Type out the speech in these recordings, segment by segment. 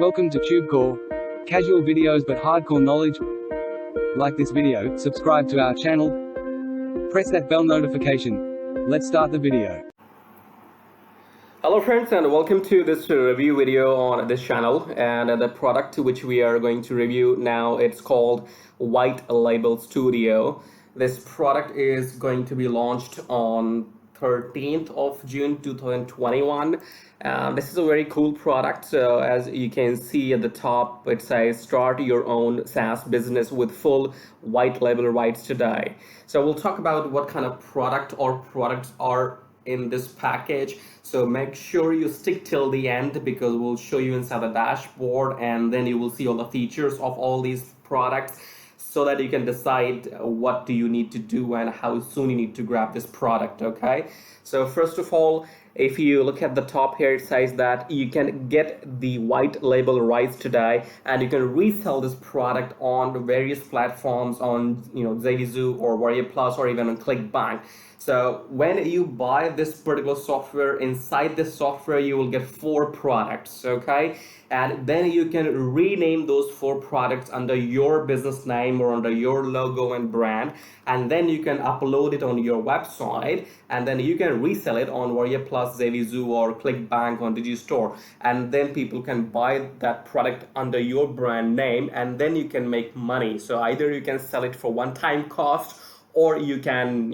Welcome to TubeCore. Casual videos but hardcore knowledge. Like this video, subscribe to our channel, press that bell notification. Let's start the video. Hello friends, and welcome to this review video on this channel. And the product which we are going to review now, it's called White Label Studio. This product is going to be launched on 13th of June 2021. This is a very cool product. So as you can see at the top, it says start your own SaaS business with full white label rights today. So we'll talk about what kind of product or products are in this package, so make sure you stick till the end because we'll show you inside the dashboard, and then you will see all the features of all these products so that you can decide what do you need to do and how soon you need to grab this product. Okay, so first of all, if you look at the top here, it says that you can get the white label rights today and you can resell this product on various platforms on Zaizu or Warrior Plus or even on ClickBank. So when you buy this particular software, inside this software you will get 4 products, okay? And then you can rename those 4 products under your business name or under your logo and brand, and then you can upload it on your website, and then you can resell it on Warrior Plus, Zaizu or ClickBank on Digistore, and then people can buy that product under your brand name, and then you can make money. So either you can sell it for one-time cost, or you can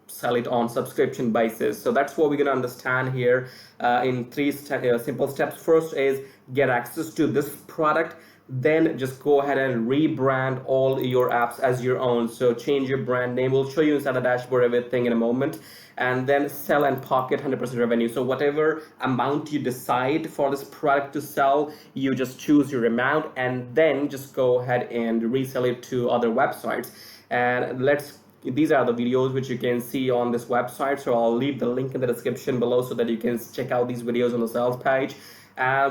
sell it on subscription basis. So that's what we're going to understand here in 3 simple steps. First is get access to this product, then just go ahead and rebrand all your apps as your own. So change your brand name. We'll show you inside the dashboard everything in a moment, and then sell and pocket 100% revenue. So whatever amount you decide for this product to sell, you just choose your amount and then just go ahead and resell it to other websites. And these are the videos which you can see on this website, so I'll leave the link in the description below so that you can check out these videos on the sales page.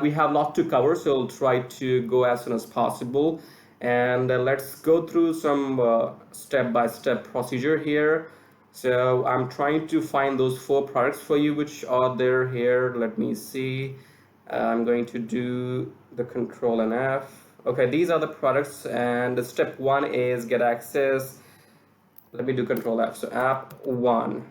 We have a lot to cover, so we'll try to go as soon as possible, and let's go through some step-by-step procedure here. So I'm trying to find those 4 products for you which are there here. Let me see. I'm going to do the Control and F. Okay, these are the products, and the step 1 is get access. Let me do Control F. So app 1,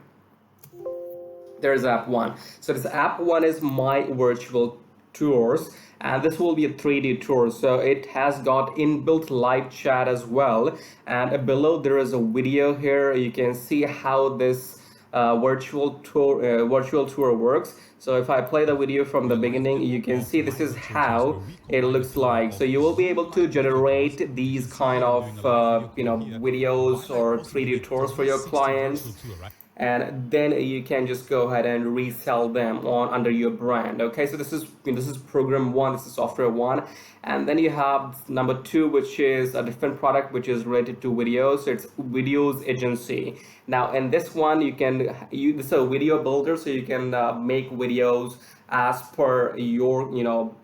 there's app 1. So this app 1 is My Virtual Tours, and this will be a 3D tour. So it has got inbuilt live chat as well, and below there is a video here. You can see how this virtual tour works. So if I play the video from the beginning, you can see this is how it looks like. So you will be able to generate these kind of videos or 3D tours for your clients, and then you can just go ahead and resell them on under your brand. Okay, so this is program 1, this is software 1, and then you have number 2, which is a different product which is related to videos. So it's videos agency. Now in this one this is a video builder, so you can make videos as per your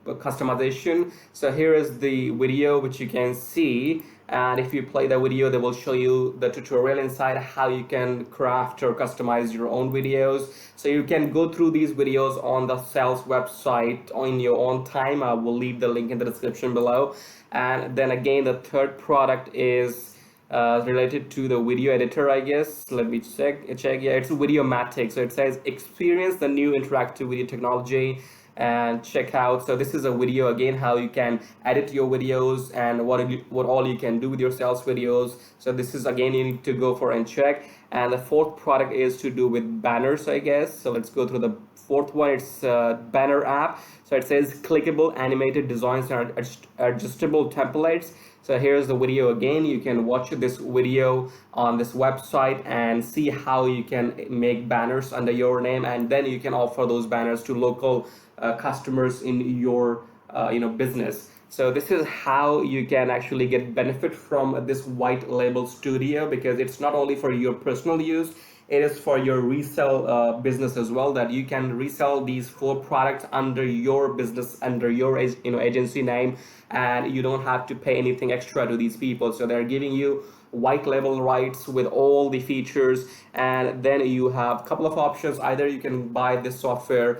customization. So here is the video which you can see, and if you play the video, they will show you the tutorial inside how you can craft or customize your own videos. So you can go through these videos on the sales website on your own time. I will leave the link in the description below. And then again, the third product is related to the video editor, I guess. Let me check. Yeah, it's Videomatic. So it says experience the new interactive video technology and check out. So this is a video again, how you can edit your videos and what all you can do with your sales videos. So this is again, you need to go for and check. And the 4th product is to do with banners, I guess. So let's go through the 4th one. It's banner app. So it says clickable animated designs and adjustable templates. So here's the video again. You can watch this video on this website and see how you can make banners under your name, and then you can offer those banners to local customers in your business. So this is how you can actually get benefit from this white label studio, because it's not only for your personal use, it is for your resell business as well, that you can resell these 4 products under your business, under your agency name, and you don't have to pay anything extra to these people. So they're giving you white label rights with all the features, and then you have a couple of options. Either you can buy this software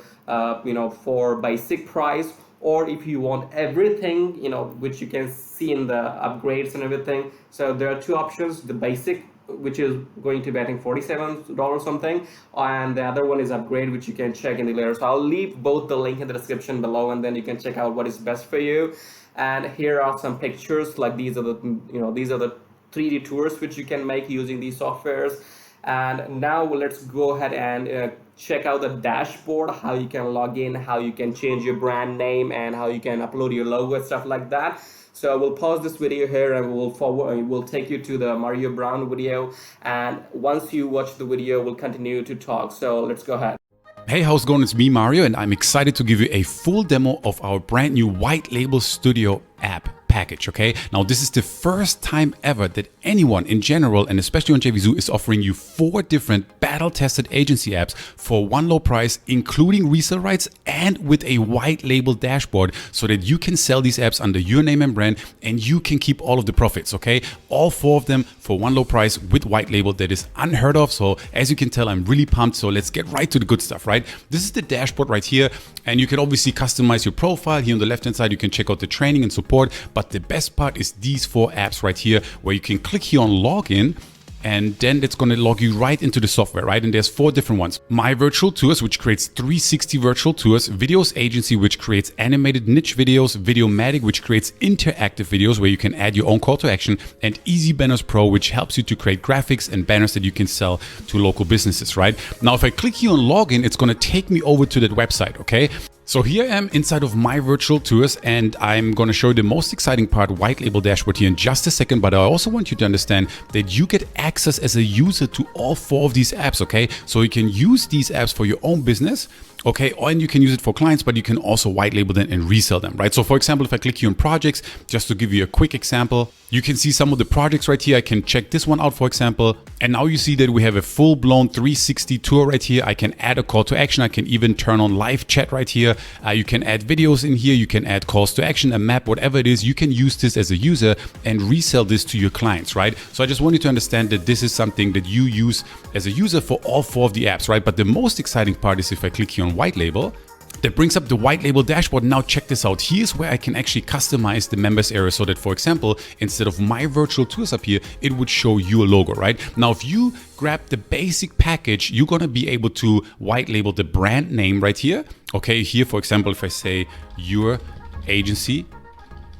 for basic price, or if you want everything, which you can see in the upgrades and everything. So there are two options: the basic, which is going to be, I think, $47 something, and the other one is upgrade, which you can check in the later. So I'll leave both the link in the description below, and then you can check out what is best for you. And here are some pictures, like these are the 3D tours which you can make using these softwares. And now let's go ahead and check out the dashboard, how you can log in, how you can change your brand name, and how you can upload your logo and stuff like that. So we'll pause this video here and we'll take you to the Mario Brown video, and once you watch the video we'll continue to talk. So let's go ahead. Hey, how's it going? It's me, Mario, and I'm excited to give you a full demo of our brand new White Label Studio app package, okay? Now, this is the first time ever that anyone in general, and especially on JVZoo, is offering you 4 different battle-tested agency apps for one low price, including resale rights and with a white label dashboard, so that you can sell these apps under your name and brand, and you can keep all of the profits, okay? All 4 of them for one low price with white label. That is unheard of. So as you can tell, I'm really pumped. So let's get right to the good stuff, right? This is the dashboard right here, and you can obviously customize your profile. Here on the left-hand side, you can check out the training and support, but the best part is these 4 apps right here, where you can click here on login, and then it's going to log you right into the software, right? And there's 4 different ones. My Virtual Tours, which creates 360 virtual tours. Videos Agency, which creates animated niche videos. Videomatic, which creates interactive videos where you can add your own call to action. And Easy Banners Pro, which helps you to create graphics and banners that you can sell to local businesses, right? Now, if I click here on login, it's going to take me over to that website, okay? So here I am inside of My Virtual Tours, and I'm going to show you the most exciting part, white label dashboard, here in just a second. But I also want you to understand that you get access as a user to all 4 of these apps, okay? So you can use these apps for your own business, okay? And you can use it for clients, but you can also white label them and resell them, right? So for example, if I click here on projects, just to give you a quick example, you can see some of the projects right here. I can check this one out, for example. And now you see that we have a full-blown 360 tour right here. I can add a call to action. I can even turn on live chat right here. You can add videos in here. You can add calls to action, a map, whatever it is. You can use this as a user and resell this to your clients, right? So I just want you to understand that this is something that you use as a user for all 4 of the apps, right? But the most exciting part is if I click here on white label, that brings up the white label dashboard. Now check this out. Here's where I can actually customize the members area, so that, for example, instead of My Virtual Tours up here, it would show your logo, right? Now, if you grab the basic package, you're gonna be able to white label the brand name right here. Okay, here, for example, if I say your agency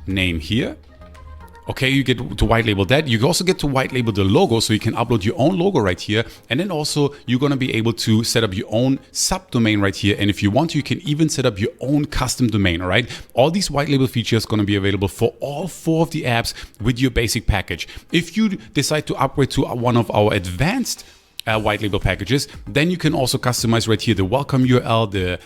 name here, okay, you get to white label that. You also get to white label the logo, so you can upload your own logo right here. And then also you're going to be able to set up your own subdomain right here. And if you want to, you can even set up your own custom domain, all right? All these white label features are going to be available for all 4 of the apps with your basic package. If you decide to upgrade to one of our advanced white label packages, then you can also customize right here the welcome URL, the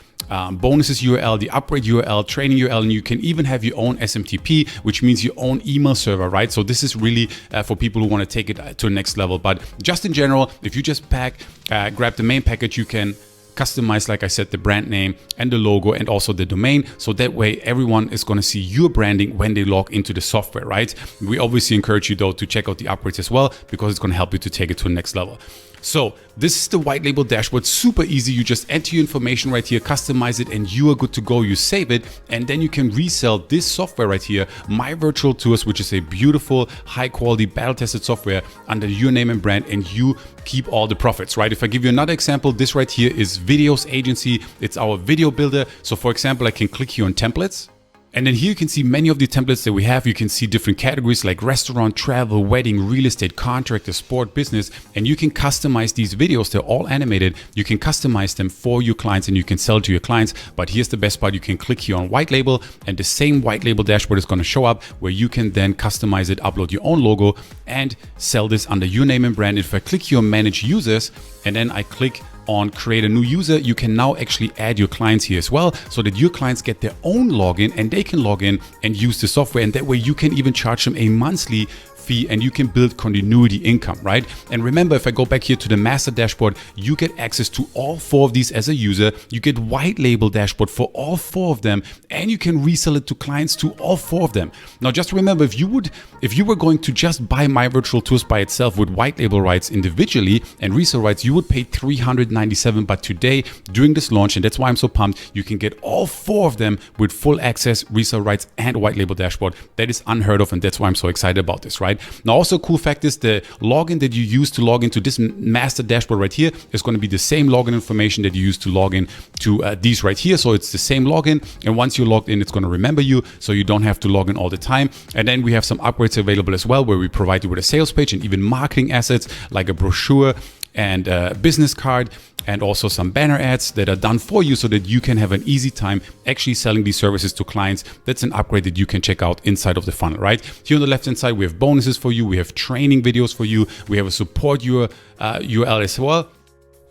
bonuses URL, the upgrade URL, training URL, and you can even have your own SMTP, which means your own email server, right? So this is really for people who want to take it to the next level. But just in general, if you just grab the main package, you can customize, like I said, the brand name and the logo and also the domain. So that way everyone is going to see your branding when they log into the software, right? We obviously encourage you though to check out the upgrades as well, because it's going to help you to take it to the next level. So this is the white label dashboard. Super easy. You just enter your information right here, customize it, and you are good to go. You save it, and then you can resell this software right here, My Virtual Tours, which is a beautiful, high quality, battle tested software under your name and brand, and you keep all the profits, right? If I give you another example, this right here is Videos Agency. It's our video builder. So for example, I can click here on templates. And then here you can see many of the templates that we have. You can see different categories like restaurant, travel, wedding, real estate, contractor, sport, business, and you can customize these videos. They're all animated. You can customize them for your clients and you can sell to your clients. But here's the best part. You can click here on white label and the same white label dashboard is going to show up where you can then customize it, upload your own logo and sell this under your name and brand. If I click here on manage users and then I click on create a new user, you can now actually add your clients here as well, so that your clients get their own login and they can log in and use the software, and that way you can even charge them a monthly fee and you can build continuity income, right? And remember, if I go back here to the master dashboard, you get access to all 4 of these as a user. You get white label dashboard for all 4 of them, and you can resell it to clients to all 4 of them. Now, just remember, if you were going to just buy My Virtual Tours by itself with white label rights individually and resale rights, you would pay $399 $197, but today during this launch, and that's why I'm so pumped, you can get all 4 of them with full access, resale rights, and white label dashboard. That is unheard of, and that's why I'm so excited about this, right? Now, also a cool fact is the login that you use to log into this master dashboard right here is going to be the same login information that you use to log in to these right here. So it's the same login, and once you're logged in, it's going to remember you, so you don't have to log in all the time. And then we have some upgrades available as well, where we provide you with a sales page and even marketing assets like a brochure and a business card, and also some banner ads that are done for you so that you can have an easy time actually selling these services to clients. That's an upgrade that you can check out inside of the funnel, right? Here on the left hand side, we have bonuses for you. We have training videos for you. We have a support URL as well,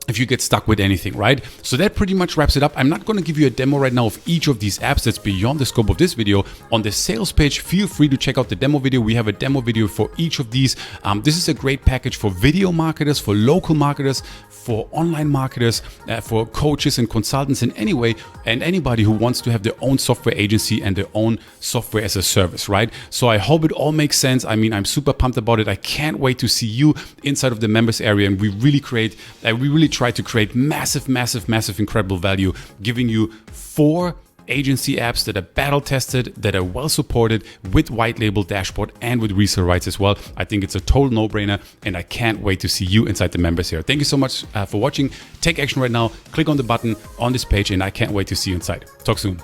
if you get stuck with anything, right? So that pretty much wraps it up. I'm not going to give you a demo right now of each of these apps. That's beyond the scope of this video. On the sales page, feel free to check out the demo video. We have a demo video for each of these. This is a great package for video marketers, for local marketers, for online marketers, for coaches and consultants in any way, and anybody who wants to have their own software agency and their own software as a service, right? So I hope it all makes sense. I mean, I'm super pumped about it. I can't wait to see you inside of the members area, and we really try to create massive, incredible value, giving you 4 agency apps that are battle tested, that are well supported with white label dashboard and with resale rights as well. I think it's a total no-brainer, and I can't wait to see you inside the members here. Thank you so much for watching. Take action right now. Click on the button on this page, and I can't wait to see you inside. Talk soon.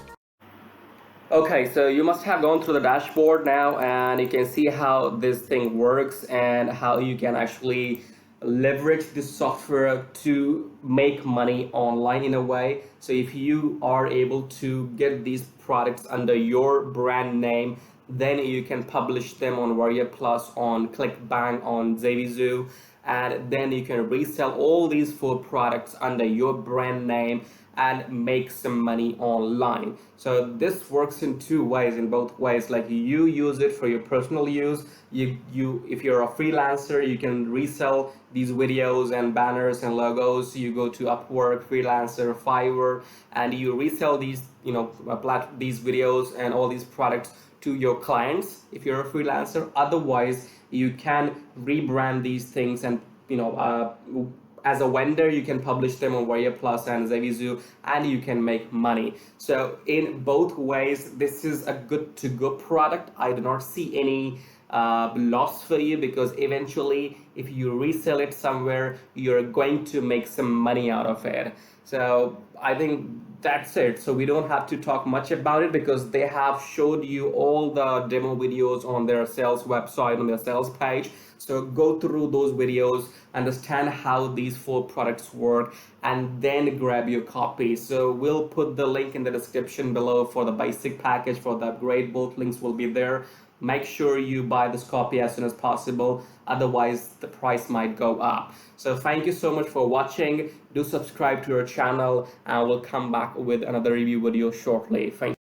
Okay, so you must have gone through the dashboard now, and you can see how this thing works and how you can actually leverage this software to make money online in a way. So if you are able to get these products under your brand name, then you can publish them on Warrior Plus, on ClickBank, on Zavizu, and then you can resell all these 4 products under your brand name and make some money online. So this works in 2 ways, in both ways. Like, you use it for your personal use. If you're a freelancer, you can resell these videos and banners and logos. You go to Upwork, Freelancer, Fiverr, and you resell these, these videos and all these products to your clients if you're a freelancer. Otherwise, you can rebrand these things, and as a vendor, you can publish them on Warrior Plus and Zavizu, and you can make money. So in both ways, this is a good to go product. I do not see any loss for you, because eventually if you resell it somewhere, you're going to make some money out of it. So I think that's it. So we don't have to talk much about it, because they have showed you all the demo videos on their sales website, on their sales page. So go through those videos, understand how these 4 products work, and then grab your copy. So we'll put the link in the description below for the basic package. For the upgrade, both links will be there. Make sure you buy this copy as soon as possible, otherwise the price might go up. So thank you so much for watching. Do subscribe to our channel, and we'll come back with another review video shortly. Thank you.